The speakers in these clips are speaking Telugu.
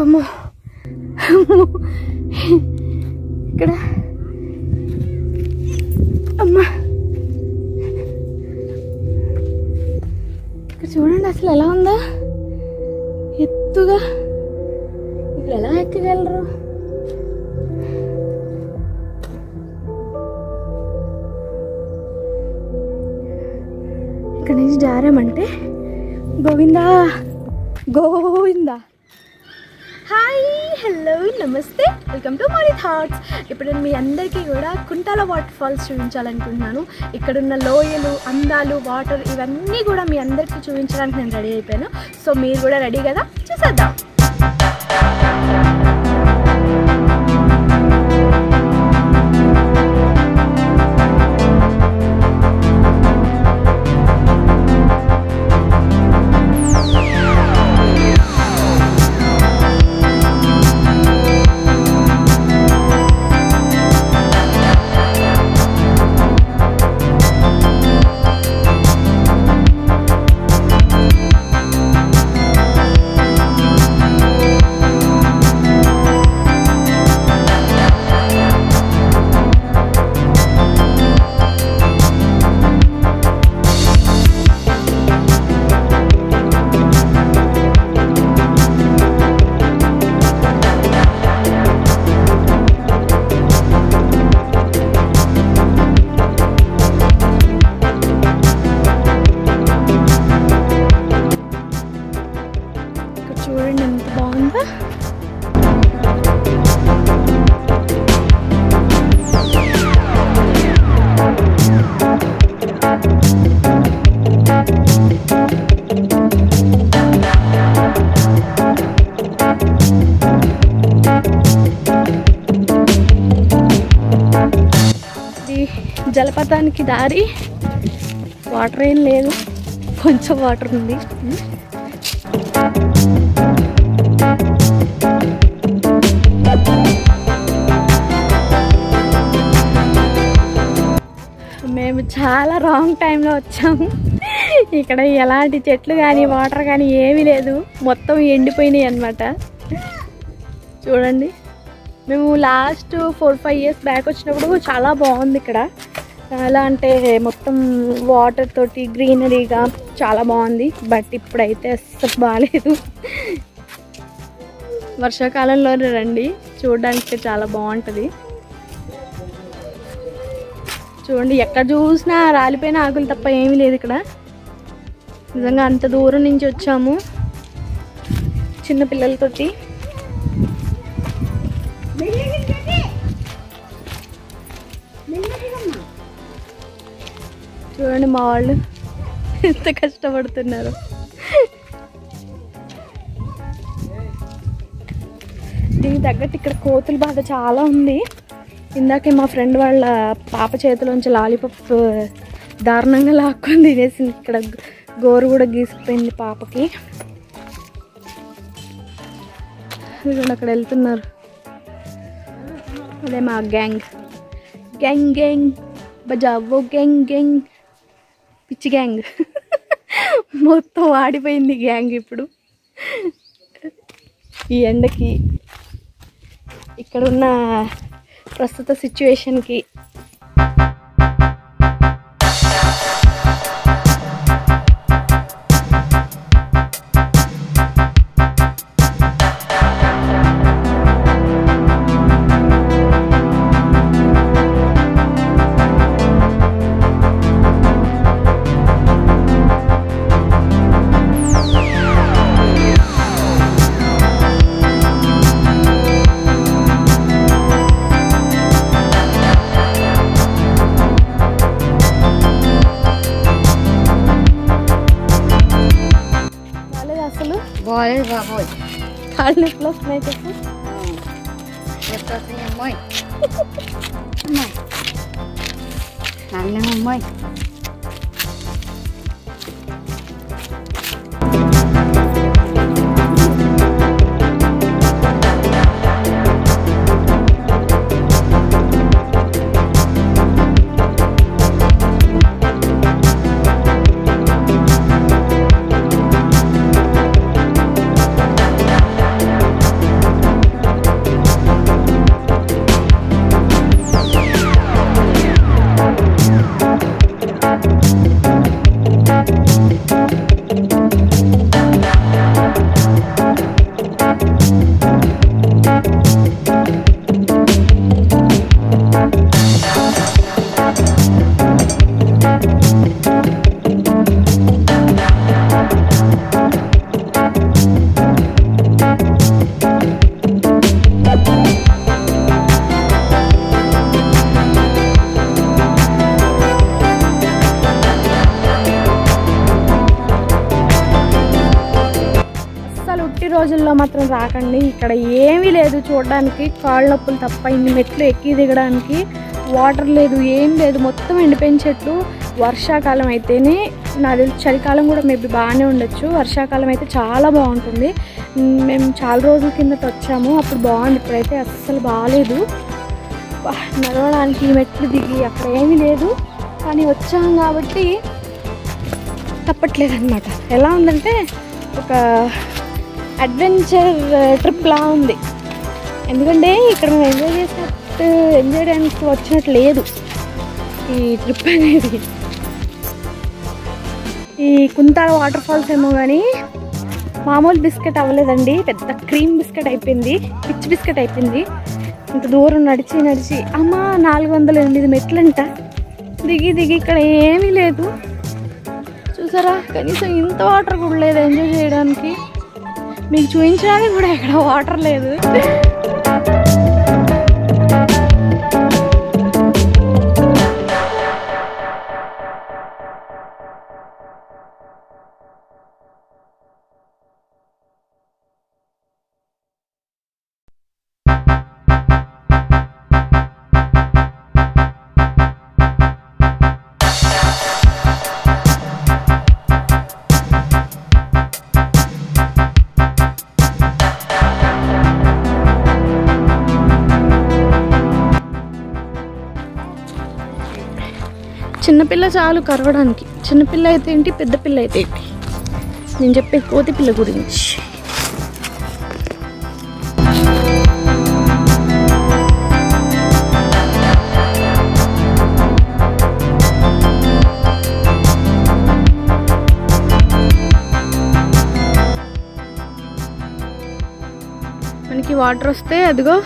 అమ్మో ఇక్కడ అమ్మా ఇక్కడ చూడండి అసలు ఎలా ఉందా ఎత్తుగా. ఇక్కడ ఎలా ఎక్కగలరు? ఇక్కడ నుంచి జారామంటే గోవిందా గోవిందా. హాయ్, హలో, నమస్తే, వెల్కమ్ టు మై థాట్స్. ఇప్పుడు నేను మీ అందరికీ కూడా కుంటాల వాటర్ ఫాల్స్ చూపించాలనుకుంటున్నాను. ఇక్కడున్న లోయలు, అందాలు, వాటర్ ఇవన్నీ కూడా మీ అందరికీ చూపించడానికి నేను రెడీ అయిపోయాను. సో మీరు కూడా రెడీ కదా? చూసేద్దాం. చూడండి ఎంత బాగుందా. ఇది జలపాతానికి దారి. వాటర్ ఏం లేదు, కొంచెం వాటర్ ఉంది. మేము చాలా రాంగ్ టైంలో వచ్చాము. ఇక్కడ ఎలాంటి చెట్లు కానీ వాటర్ కానీ ఏమీ లేదు, మొత్తం ఎండిపోయినాయి అన్నమాట. చూడండి, మేము లాస్ట్ 4-5 ఇయర్స్ బ్యాక్ వచ్చినప్పుడు చాలా బాగుంది ఇక్కడ. ఎలా అంటే మొత్తం వాటర్ తోటి గ్రీనరీగా చాలా బాగుంది. బట్ ఇప్పుడైతే అస్సలు బాగాలేదు. వర్షాకాలంలోనే రండి, చూడడానికి చాలా బాగుంటుంది. చూడండి, ఎక్కడ చూసినా రాలిపోయిన ఆకులు తప్ప ఏమీ లేదు ఇక్కడ. నిజంగా అంత దూరం నుంచి వచ్చాము చిన్న పిల్లలతోటి. చూడండి మా వాళ్ళు ఎంత కష్టపడుతున్నారు. దీనికి తగ్గట్టు ఇక్కడ కోతుల బాధ చాలా ఉంది. ఇందాకే మా ఫ్రెండ్ వాళ్ళ పాప చేతిలోంచి లాలీపాప్ దారుణంగా లాక్కొని తినేసింది. ఇక్కడ గోరు కూడా గీసుకుపోయింది పాపకి. అక్కడ వెళ్తున్నారు, అదే మా గ్యాంగ్. గ్యాంగ్ గ్యాంగ్ బజావో గ్యాంగ్ గ్యాంగ్, పిచ్చి గ్యాంగ్. మొత్తం ఆడిపోయింది గ్యాంగ్ ఇప్పుడు ఈ ఎండకి, ఇక్కడున్న ప్రస్తుత సిచ్యువేషన్కి. బాలేదు బాబోయ్, కాళ్ళు నొప్పులు వస్తున్నాయి. చెప్పు, అమ్మాయి నన్ను అమ్మాయి. మట్టి రోజుల్లో మాత్రం రాకండి. ఇక్కడ ఏమీ లేదు చూడడానికి, కాళ్ళ నొప్పులు తప్ప. ఇన్ని మెట్లు ఎక్కి దిగడానికి వాటర్ లేదు, ఏం లేదు, మొత్తం ఎండిపోయిన చెట్లు. వర్షాకాలం అయితేనే నాకు తెలిసి, చలికాలం కూడా మేబీ బాగానే ఉండొచ్చు, వర్షాకాలం అయితే చాలా బాగుంటుంది. మేము చాలా రోజుల కిందట వచ్చాము, అప్పుడు బాగుంది, ఇప్పుడైతే అస్సలు బాగాలేదు. నడవడానికి మెట్లు దిగి అక్కడ ఏమీ లేదు, కానీ వచ్చాం కాబట్టి తప్పట్లేదు అనమాట. ఎలా ఉందంటే ఒక అడ్వెంచర్ ట్రిప్లా ఉంది. ఎందుకంటే ఇక్కడ మేము ఎంజాయ్ చేయడానికి వచ్చినట్టు లేదు ఈ ట్రిప్ అనేది. ఈ కుంతాల వాటర్ ఫాల్స్ ఏమో కానీ మామూలు బిస్కెట్ అవ్వలేదండి, పెద్ద క్రీమ్ బిస్కెట్ అయిపోయింది, పిచ్ బిస్కెట్ అయిపోయింది. ఇంత దూరం నడిచి అమ్మ 408 మెట్లంట, దిగి ఇక్కడ ఏమీ లేదు చూసారా. కనీసం ఇంత వాటర్ కూడా లేదు ఎంజాయ్ చేయడానికి. మీకు చూపించడానికి కూడా ఇక్కడ వాటర్ లేదు. చిన్నపిల్ల చాలు కరవడానికి. చిన్నపిల్ల అయితే ఏంటి, పెద్ద పిల్ల అయితే ఏంటి, నేను చెప్పేది కోతి పిల్ల గురించి. మనకి వాటర్ వస్తే అదిగో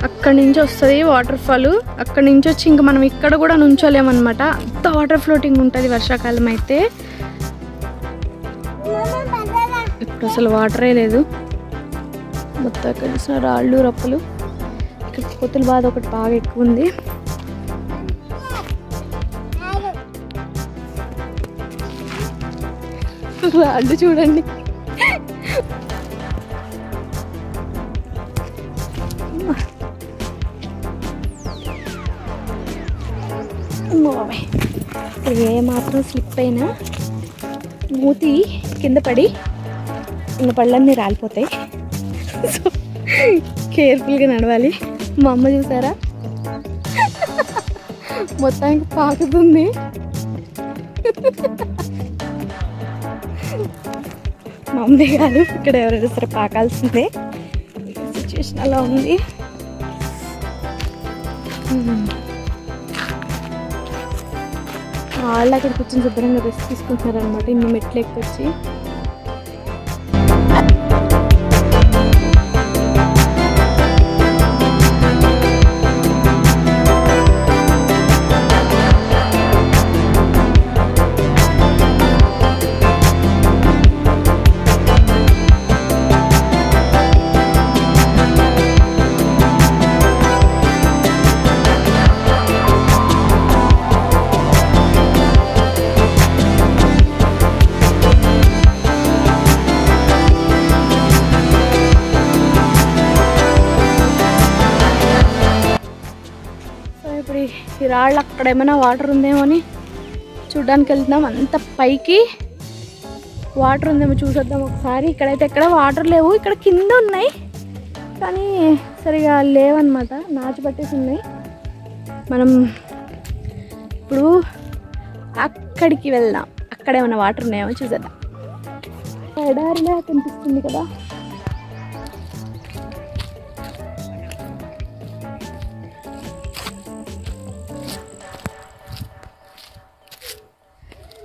అక్కడి నుంచి వస్తుంది వాటర్ ఫాల్. అక్కడి నుంచి వచ్చి ఇంకా మనం ఇక్కడ కూడా నుంచోలేమన్నమాట, అంత వాటర్ ఫ్లోటింగ్ ఉంటుంది వర్షాకాలం అయితే. ఇప్పుడు అసలు వాటరే లేదు, మొత్తం అక్కడ చూసిన రాళ్ళు రప్పలు. ఇక్కడ కోతుల బాధ ఒకటి బాగా ఎక్కువ ఉంది. రాళ్ళు చూడండి, ఏ మాత్రం స్లిప్ అయినా మూతి కింద పడి ఉన్న పళ్ళన్నీ రాలిపోతాయి. సో కేర్ఫుల్గా నడవాలి. మా అమ్మ చూసారా మొత్తానికి పాకుతుంది. మా అమ్మే కాదు, ఇక్కడ ఎవరైనా సరే పాకాల్సిందే. సిచ్యువేషన్ అలా ఉంది. వాళ్ళు అక్కడ కూర్చొని శుభ్రంగా రెస్ట్ తీసుకుంటున్నారు అనమాట, ఇన్ని మెట్లు ఎక్కొచ్చి. ఈ రాళ్ళు అక్కడ ఏమైనా వాటర్ ఉందేమో అని చూడ్డానికి వెళ్తున్నాం. అంత పైకి వాటర్ ఉందేమో చూసొద్దాం ఒకసారి. ఇక్కడైతే ఎక్కడ వాటర్ లేవు, ఇక్కడ కింద ఉన్నాయి కానీ సరిగా లేవన్నమాట, నాచు పట్టేసి ఉన్నాయి. మనం ఇప్పుడు అక్కడికి వెళ్దాం, అక్కడ ఏమైనా వాటర్ ఉన్నాయేమో చూసేద్దాం. ఎడారిలా కనిపిస్తుంది కదా.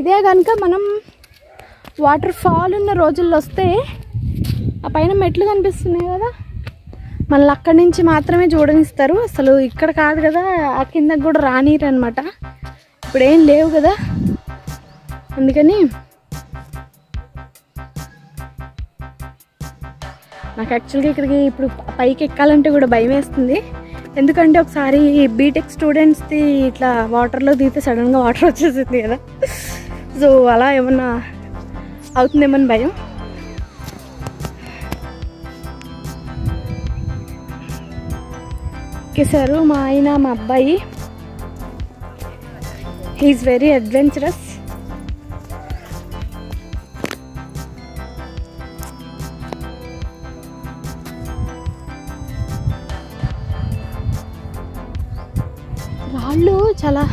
ఇదే కనుక మనం వాటర్ ఫాల్ ఉన్న రోజుల్లో వస్తే, ఆ పైన మెట్లు కనిపిస్తున్నాయి కదా, మళ్ళీ అక్కడి నుంచి మాత్రమే చూడనిస్తారు. అసలు ఇక్కడ కాదు కదా, ఆ కిందకి కూడా రానిరు అనమాట. ఇప్పుడు ఏం లేవు కదా, అందుకని నాకు యాక్చువల్గా ఇక్కడికి ఇప్పుడు పైకి ఎక్కాలంటే కూడా భయం వేస్తుంది. ఎందుకంటే ఒకసారి బీటెక్ స్టూడెంట్స్ది ఇట్లా వాటర్లో దిగితే సడన్గా వాటర్ వచ్చేసింది కదా, సో అలా ఏమన్నా అవుతుందేమని భయం. ఎక్కేశారు మా ఆయన మా అబ్బాయి. He is very adventurous. రాళ్ళు చాలా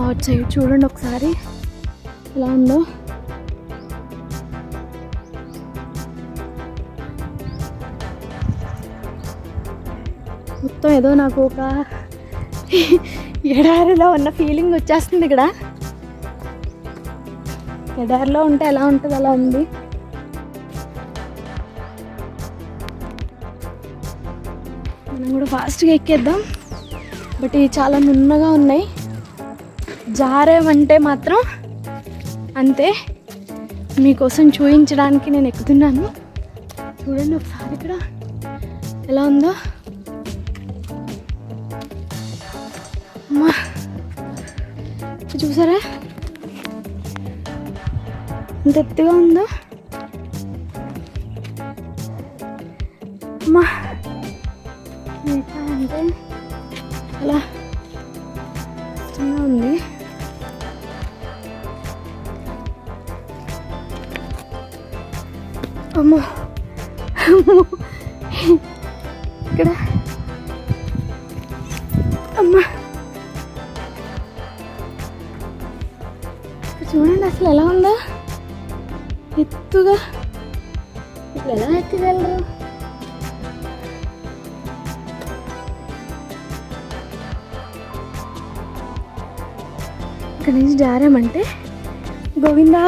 అటు సైడ్ చూడండి ఒకసారి ఎలా ఉందో. మొత్తం ఏదో నాకు ఒక ఎడారిలో ఉన్న ఫీలింగ్ వచ్చేస్తుంది. ఇక్కడ ఎడారిలో ఉంటే ఎలా ఉంటుంది అలా ఉంది. మనం కూడా ఫాస్ట్గా ఎక్కేద్దాం. బట్ ఇవి చాలా నున్నగా ఉన్నాయి. జారేమంటే మాత్రం అంతే. మీకోసం చూపించడానికి నేను ఎక్కుతున్నాను. చూడండి ఒకసారి ఇక్కడ ఎలా ఉందో. అమ్మా చూసారా ఎంత ఎత్తుగా ఉందో. అమ్మా అంటే అలా కష్టంగా ఉంది. అమ్మో ఇక్కడ అమ్మా చూడండి అసలు ఎలా ఉందో ఎత్తుగా. ఇప్పుడు ఎలా ఎక్కగలరు? ఇక్కడ నుంచి జారామంటే గోవిందా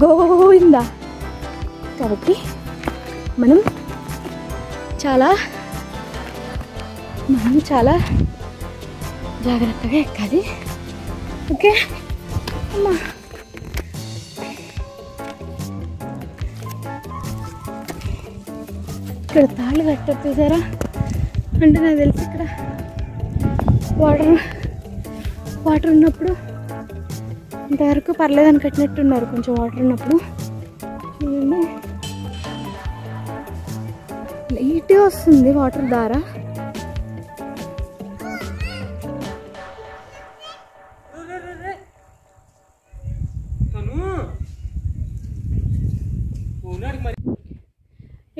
గోవిందా. కాబట్టి మనం చాలా జాగ్రత్తగా ఎక్కాలి. ఓకే అమ్మా ఇక్కడ తాళ్ళు కట్టారు చూసారా. అంటే నాకు తెలిసి ఇక్కడ వాటర్ ఉన్నప్పుడు ఇంతవరకు పర్లేదని కట్టినట్టున్నారు. కొంచెం వాటర్ ఉన్నప్పుడు చూడండి లైట్గా వస్తుంది వాటర్ ద్వారా.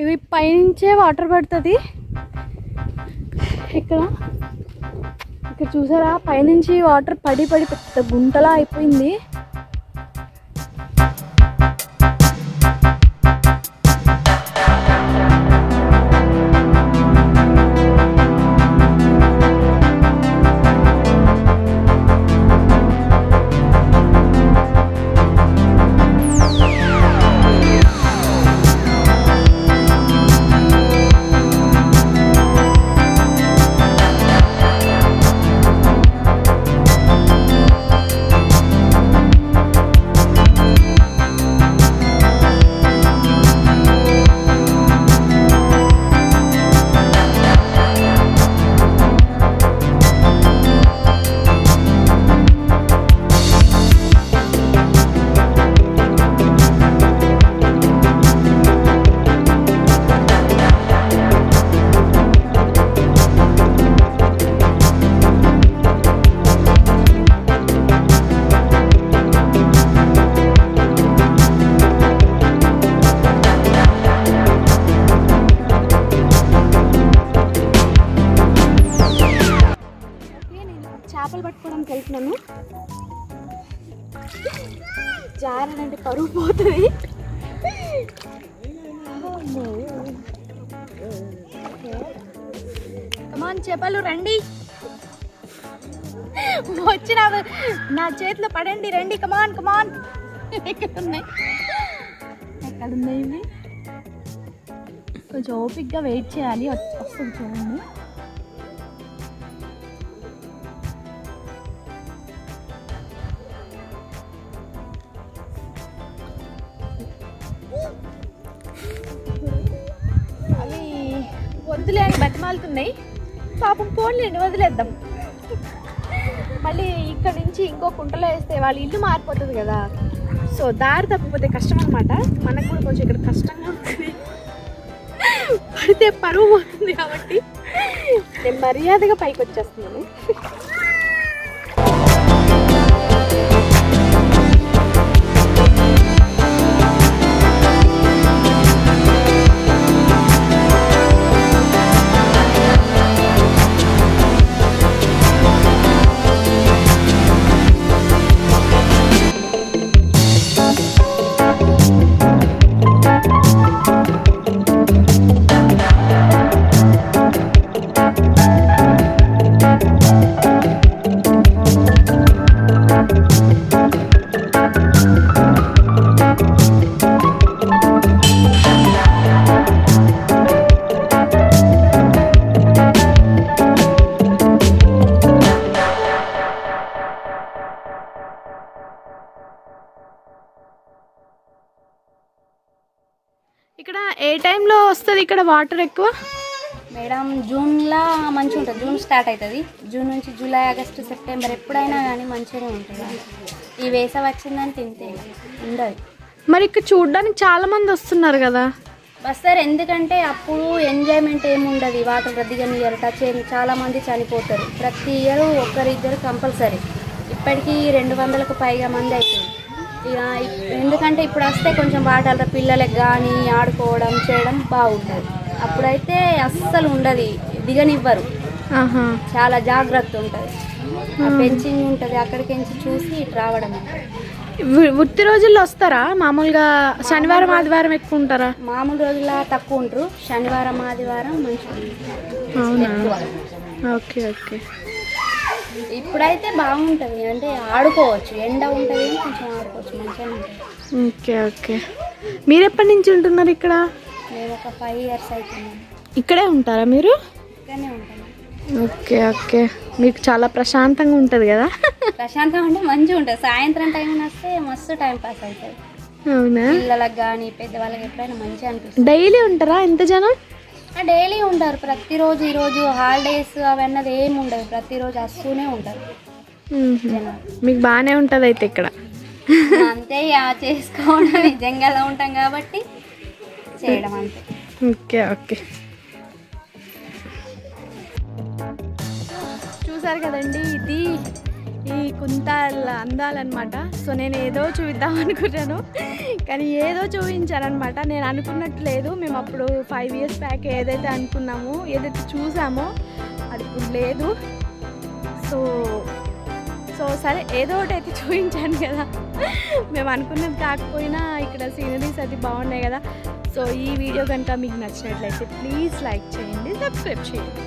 ఇవి పైనుంచే వాటర్ పడుతుంది. ఇక్కడ చూసారా పైనుంచి వాటర్ పడి పెద్ద గుంటలా అయిపోయింది. చేపలు పట్టుకోవడానికి వెళ్తున్నాను. జారనంటే పరువు పోతుంది. కమాన్ చేపలు రండి, వచ్చి నా చేతిలో పడండి, రండి కమాన్ కమాన్. ఎక్కడున్నాయి ఇవి? కొంచెం ఓపిక్గా వెయిట్ చేయాలి, వస్తుంది చూడండి. అవి వద్దులే అని బతిమాలుతున్నాయి. పాపం పోన్లేండి, వదిలేద్దాం. మళ్ళీ ఇక్కడ నుంచి ఇంకో కుంటలో వేస్తే వాళ్ళ ఇల్లు మారిపోతుంది కదా. సో దారి తప్పిపోతే కష్టం అనమాట. మనకు కూడా కొంచెం ఇక్కడ కష్టంగా ఉంటుంది, పడితే పరువు పోతుంది కాబట్టి నేను మర్యాదగా పైకి వచ్చేస్తున్నాను. ఇక్కడ ఏ టైంలో వస్తుంది ఇక్కడ వాటర్ ఎక్కువ? మేడం జూన్లో మంచిగా ఉంటుంది. జూన్ స్టార్ట్ అవుతుంది. జూన్ నుంచి జూలై, ఆగస్టు, సెప్టెంబర్ ఎప్పుడైనా కానీ మంచిగానే ఉంటుంది. ఈ వేసవి వచ్చిందని తింటే ఉండదు. మరి ఇక్కడ చూడడానికి చాలా మంది వస్తున్నారు కదా? వస్తారు, ఎందుకంటే అప్పుడు ఎంజాయ్మెంట్ ఏముండదు. వాటర్ రద్దీగా టచ్ చాలామంది చనిపోతారు. ప్రతి ఇయర్ ఒకరిద్దరు కంపల్సరీ. ఇప్పటికీ 200కు పైగా మంది అవుతుంది. ఇక ఎందుకంటే ఇప్పుడు వస్తే కొంచెం వాటర్ పిల్లలకు కానీ ఆడుకోవడం చేయడం బాగుంటుంది. అప్పుడైతే అస్సలు ఉండదు, దిగనివ్వరు. చాలా జాగ్రత్త ఉంటుంది, పెంచింగ్ ఉంటుంది. అక్కడికి చూసి ఇటు రావడం. వృత్తి రోజుల్లో వస్తారా? మామూలుగా శనివారం ఆదివారం ఎక్కువ ఉంటారా? మామూలు రోజుల్లో తక్కువ ఉంటారు, శనివారం ఆదివారం మంచిగా. Okay okay. ఇప్పుడైతే బాగుంటుంది, అంటే ఆడుకోవచ్చు. ఎండ ఉంటుంది, కొంచెం ఆడుకోవచ్చు, మంచిగా ఉంటుంది. Okay okay. మీరు ఎప్పటి నుంచి ఉంటున్నారు ఇక్కడ? మేము ఒక 5 years అవుతున్నాం. ఇక్కడే ఉంటారా మీరు? ఇక్కడనే ఉంటాను. Okay okay. మీకు చాలా ప్రశాంతంగా ఉంటుంది కదా? ప్రశాంతంగా అంటే మంచిగా ఉంటుంది. సాయంత్రం టైం వస్తే మస్తు టైం పాస్ అవుతుంది. అవునా? పిల్లలకు కానీ పెద్దవాళ్ళకి ఎప్పుడైనా మంచిగా అనిపిస్తుంది. డైలీ ఉంటారా ఎంత జనం? డైలీ ఉంటారు. ప్రతిరోజు ఈరోజు హాలిడేస్ అవన్నది ఏమి ఉండదు, ప్రతిరోజు వస్తూనే ఉంటారు. మీకు బాగానే ఉంటుంది అయితే ఇక్కడ. అంతే చేసుకోవడం, నిజంగా ఉంటాం కాబట్టి చేయడం అంతే. Okay okay. చూసారు కదండి, ఇది ఈ కుంతాల అందాలన్నమాట. సో నేను ఏదో చూపిద్దాం అనుకుంటాను, కానీ ఏదో చూపించానమాట. నేను అనుకున్నట్టు లేదు. మేము అప్పుడు 5 years బ్యాక్ ఏదైతే అనుకున్నామో, ఏదైతే చూసామో అది ఇప్పుడు లేదు. సో సరే ఏదో ఒకటి అయితే చూపించాను కదా. మేము అనుకున్నది కాకపోయినా ఇక్కడ సీనరీస్ అది బాగున్నాయి కదా. సో ఈ వీడియో కనుక మీకు నచ్చినట్లయితే ప్లీజ్ లైక్ చేయండి, సబ్స్క్రైబ్ చేయండి.